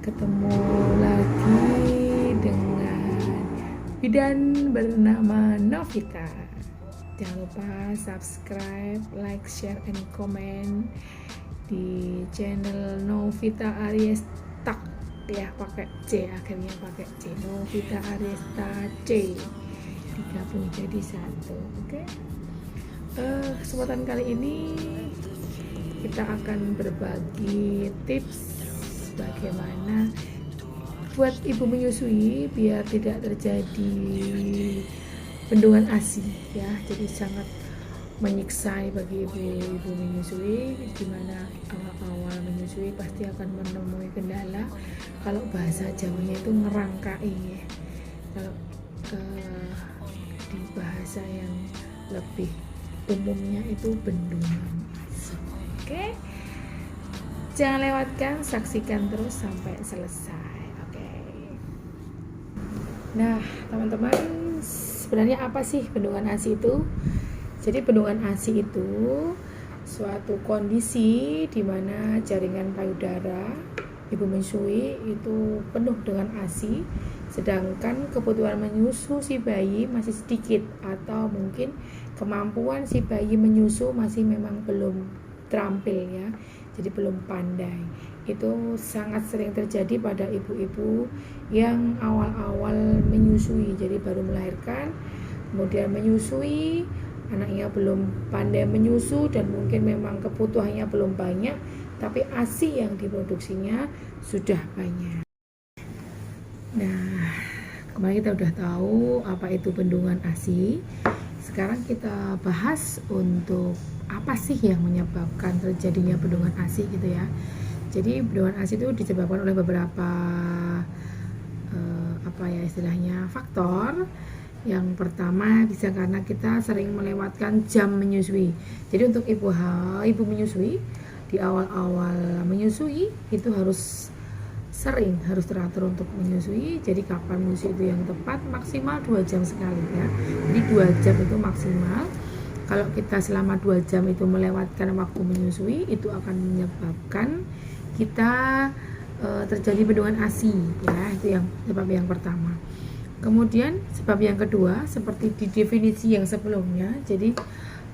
Ketemu lagi dengan bidan bernama Novita. Jangan lupa subscribe, like, share, and comment di channel Novita Ariesta ya, pakai C, akhirnya pakai C, Novita Ariesta C, digabung jadi satu. Oke. Kesempatan kali ini kita akan berbagi tips bagaimana buat ibu menyusui biar tidak terjadi bendungan ASI ya. Jadi sangat menyiksa bagi ibu menyusui, dimana awal-awal menyusui pasti akan menemui kendala. Kalau bahasa Jawanya itu ngerangkai ya. Kalau di bahasa yang lebih umumnya itu bendungan ASI. Oke, jangan lewatkan, saksikan terus sampai selesai. Oke. Nah, teman-teman, sebenarnya apa sih bendungan ASI itu? Jadi bendungan ASI itu suatu kondisi di mana jaringan payudara ibu menyusui itu penuh dengan ASI, sedangkan kebutuhan menyusu si bayi masih sedikit, atau mungkin kemampuan si bayi menyusu masih memang belum terampil ya, jadi belum pandai. Itu sangat sering terjadi pada ibu-ibu yang awal-awal menyusui, jadi baru melahirkan kemudian menyusui, anaknya belum pandai menyusu dan mungkin memang kebutuhannya belum banyak, tapi ASI yang diproduksinya sudah banyak. Nah, kemarin kita udah tahu apa itu bendungan ASI. Sekarang kita bahas untuk apa sih yang menyebabkan terjadinya bendungan ASI gitu ya. Jadi bendungan ASI itu disebabkan oleh beberapa istilahnya faktor. Yang pertama bisa karena kita sering melewatkan jam menyusui. Jadi untuk ibu menyusui di awal-awal menyusui itu harus teratur untuk menyusui. Jadi kapan menyusui itu yang tepat, maksimal 2 jam sekali ya. Jadi 2 jam itu maksimal. Kalau kita selama 2 jam itu melewatkan waktu menyusui, itu akan menyebabkan kita terjadi bendungan ASI ya. Itu yang sebab yang pertama. Kemudian sebab yang kedua, seperti di definisi yang sebelumnya, jadi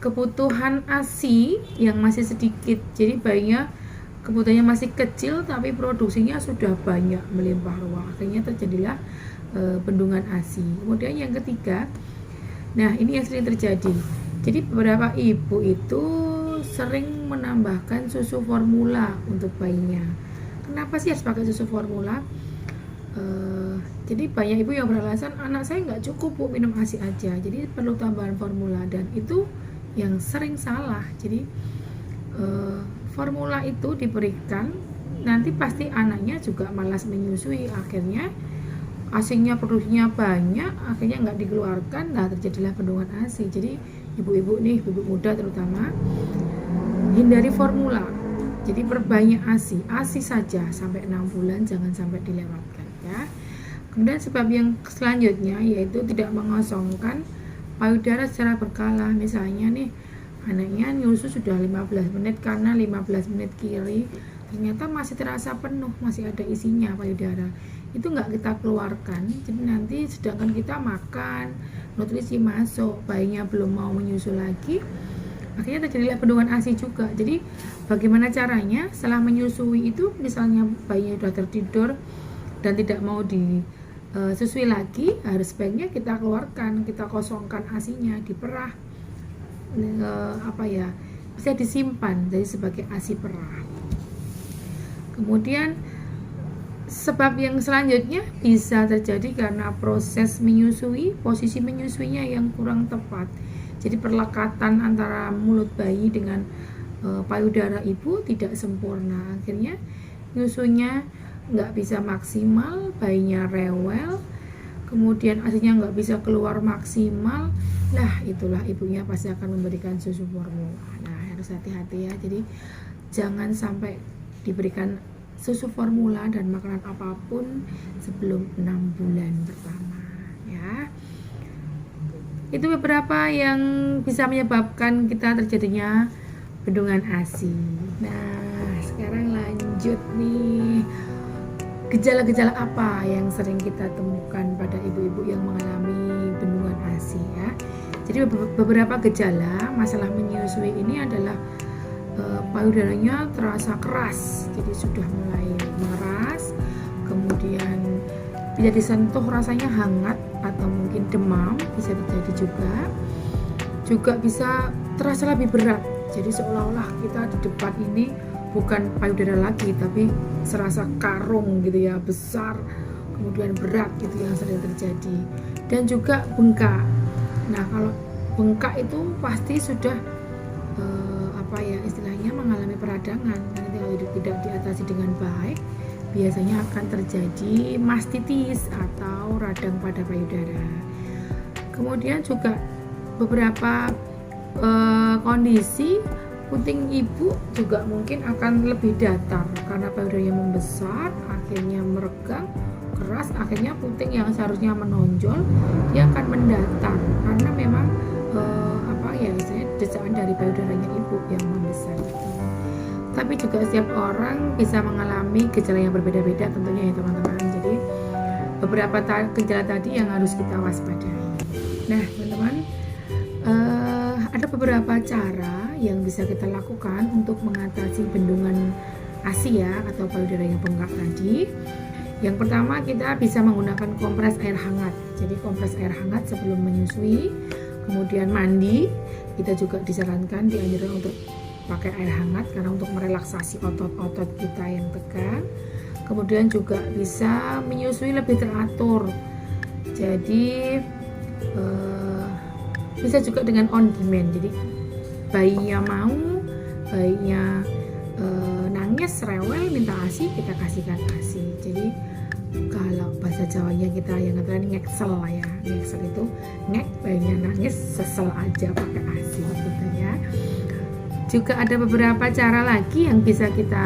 kebutuhan ASI yang masih sedikit. Jadi bayinya kebutuhannya masih kecil tapi produksinya sudah banyak, melimpah ruah, akhirnya terjadilah bendungan ASI. Kemudian yang ketiga, nah ini yang sering terjadi, jadi beberapa ibu itu sering menambahkan susu formula untuk bayinya. Kenapa sih harus pakai susu formula? Jadi banyak ibu yang beralasan anak saya nggak cukup bu minum ASI aja, jadi perlu tambahan formula, dan itu yang sering salah. Jadi formula itu diberikan, nanti pasti anaknya juga malas menyusui, akhirnya ASI-nya produksinya banyak, akhirnya nggak dikeluarkan, nah terjadilah bendungan ASI. Jadi ibu-ibu nih, ibu muda terutama, hindari formula. Jadi perbanyak ASI saja sampai 6 bulan, jangan sampai dilewatkan ya. Kemudian sebab yang selanjutnya yaitu tidak mengosongkan payudara secara berkala. Misalnya nih, anaknya nyusu sudah 15 menit, karena 15 menit kiri ternyata masih terasa penuh, masih ada isinya payudara, itu nggak kita keluarkan. Jadi nanti sedangkan kita makan, nutrisi masuk, bayinya belum mau menyusu lagi, akhirnya terjadilah bendungan ASI juga. Jadi bagaimana caranya setelah menyusui itu, misalnya bayinya sudah tertidur dan tidak mau disusui lagi, harus sebaiknya kita keluarkan, kita kosongkan ASI-nya, diperah, bisa disimpan jadi sebagai ASI perah. Kemudian sebab yang selanjutnya bisa terjadi karena proses menyusui, posisi menyusuinya yang kurang tepat. Jadi perlekatan antara mulut bayi dengan payudara ibu tidak sempurna, akhirnya nyusunya nggak bisa maksimal, bayinya rewel, kemudian ASI-nya nggak bisa keluar maksimal. Nah itulah ibunya pasti akan memberikan susu formula. Nah harus hati-hati ya, jadi jangan sampai diberikan susu formula dan makanan apapun sebelum 6 bulan pertama ya. Itu beberapa yang bisa menyebabkan kita terjadinya bendungan ASI. Nah sekarang lanjut nih gejala-gejala apa yang sering kita temukan pada ibu-ibu yang mengalami bendungan ASI ya. Jadi beberapa gejala masalah menyusui ini adalah payudaranya terasa keras, jadi sudah mulai mengeras, kemudian bila disentuh rasanya hangat atau mungkin demam, bisa terjadi juga bisa terasa lebih berat, jadi seolah-olah kita di depan ini bukan payudara lagi tapi serasa karung gitu ya, besar kemudian berat, itu yang sering terjadi. Dan juga bengkak. Nah kalau bengkak itu pasti sudah istilahnya mengalami peradangan, dan kalau tidak diatasi dengan baik biasanya akan terjadi mastitis atau radang pada payudara. Kemudian juga beberapa kondisi puting ibu juga mungkin akan lebih datar karena payudaranya membesar, akhirnya meregang keras, akhirnya puting yang seharusnya menonjol dia akan mendatar karena memang desaan dari payudaranya ibu yang membesar itu. Tapi juga setiap orang bisa mengalami gejala yang berbeda-beda tentunya ya teman-teman. Jadi beberapa gejala tadi yang harus kita waspadai. Nah teman-teman, ada beberapa cara yang bisa kita lakukan untuk mengatasi bendungan ASI ya, atau payudara yang bengkak tadi. Yang pertama, kita bisa menggunakan kompres air hangat. Jadi kompres air hangat sebelum menyusui, kemudian mandi. Kita juga disarankan, dianjurkan untuk pakai air hangat karena untuk merelaksasi otot-otot kita yang tegang. Kemudian juga bisa menyusui lebih teratur. Jadi bisa juga dengan on demand. Jadi bayinya mau, bayinya nangis, rewel, minta ASI, kita kasihkan ASI. Jadi kalau bahasa Jawanya kita yang katakan ngeksel lah ya, ngeksel itu ngek, bayinya nangis, sesel aja pakai ASI gitu ya. Juga ada beberapa cara lagi yang bisa kita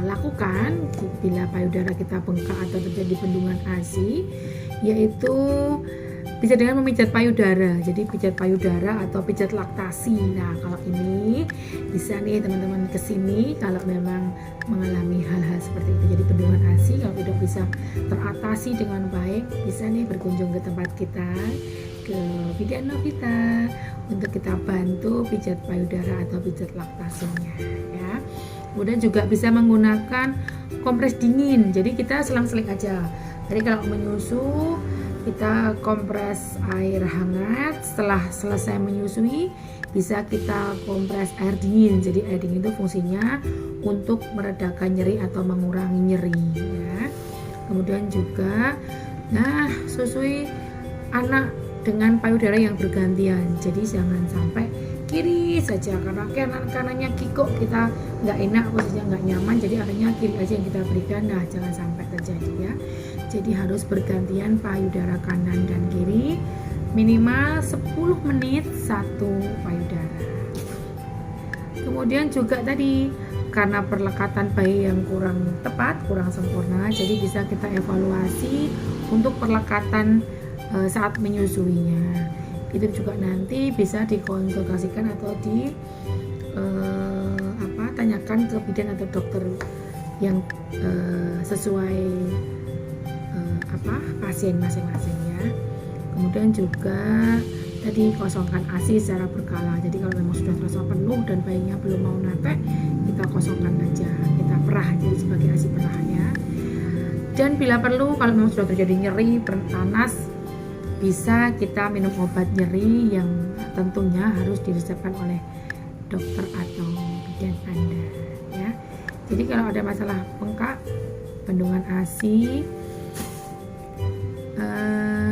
lakukan bila payudara kita bengkak atau terjadi bendungan ASI, yaitu bisa dengan memijat payudara. Jadi pijat payudara atau pijat laktasi. Nah kalau ini bisa nih teman-teman kesini kalau memang mengalami hal-hal seperti itu, jadi bendungan ASI kalau tidak bisa teratasi dengan baik, bisa nih berkunjung ke tempat kita, ke Bidan Novita, untuk kita bantu pijat payudara atau pijat laktasinya ya. Kemudian juga bisa menggunakan kompres dingin. Jadi kita selang-seling aja. Jadi kalau menyusu kita kompres air hangat, setelah selesai menyusui bisa kita kompres air dingin. Jadi air dingin itu fungsinya untuk meredakan nyeri atau mengurangi nyeri ya. Kemudian juga susui anak dengan payudara yang bergantian. Jadi jangan sampai kiri saja karena kanannya kikuk, kita nggak enak, posisinya nggak nyaman, jadi akhirnya kiri aja yang kita berikan. Nah jangan sampai terjadi ya. Jadi harus bergantian payudara kanan dan kiri, minimal 10 menit satu payudara. Kemudian juga tadi karena perlekatan bayi yang kurang tepat, kurang sempurna, jadi bisa kita evaluasi untuk perlekatan saat menyusuinya. Itu juga nanti bisa dikonsultasikan atau tanyakan ke bidan atau dokter yang sesuai pasien masing-masing ya. Kemudian juga tadi kosongkan ASI secara berkala. Jadi kalau memang sudah terasa penuh dan bayinya belum mau nape, kita kosongkan aja, kita perah, jadi sebagai ASI perah ya. Dan bila perlu kalau memang sudah terjadi nyeri, panas, bisa kita minum obat nyeri yang tentunya harus diresepkan oleh dokter atau bidan Anda ya. Jadi kalau ada masalah bengkak, bendungan ASI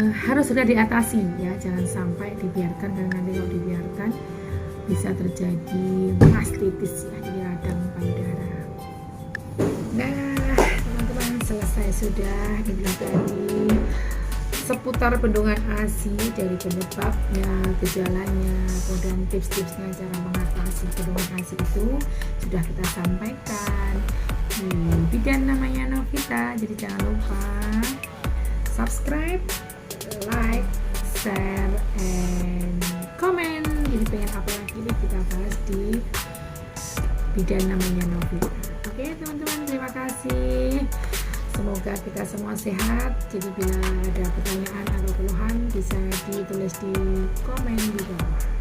harus sudah diatasi ya, jangan sampai dibiarkan, karena nanti kalau dibiarkan bisa terjadi mastitis ya, jadi radang payudara. Nah teman-teman, selesai sudah ini tadi seputar bendungan ASI, dari penyebabnya, gejalanya, dan tips-tipsnya cara mengatasi bendungan ASI itu sudah kita sampaikan di bidan namanya Novita. Jadi jangan lupa subscribe, like, share, and comment. Jadi pengen apa lagi kita bahas di bidan namanya Novita. Oke teman-teman, terima kasih. Semoga kita semua sehat. Jadi bila ada pertanyaan atau keluhan bisa ditulis di komen di bawah.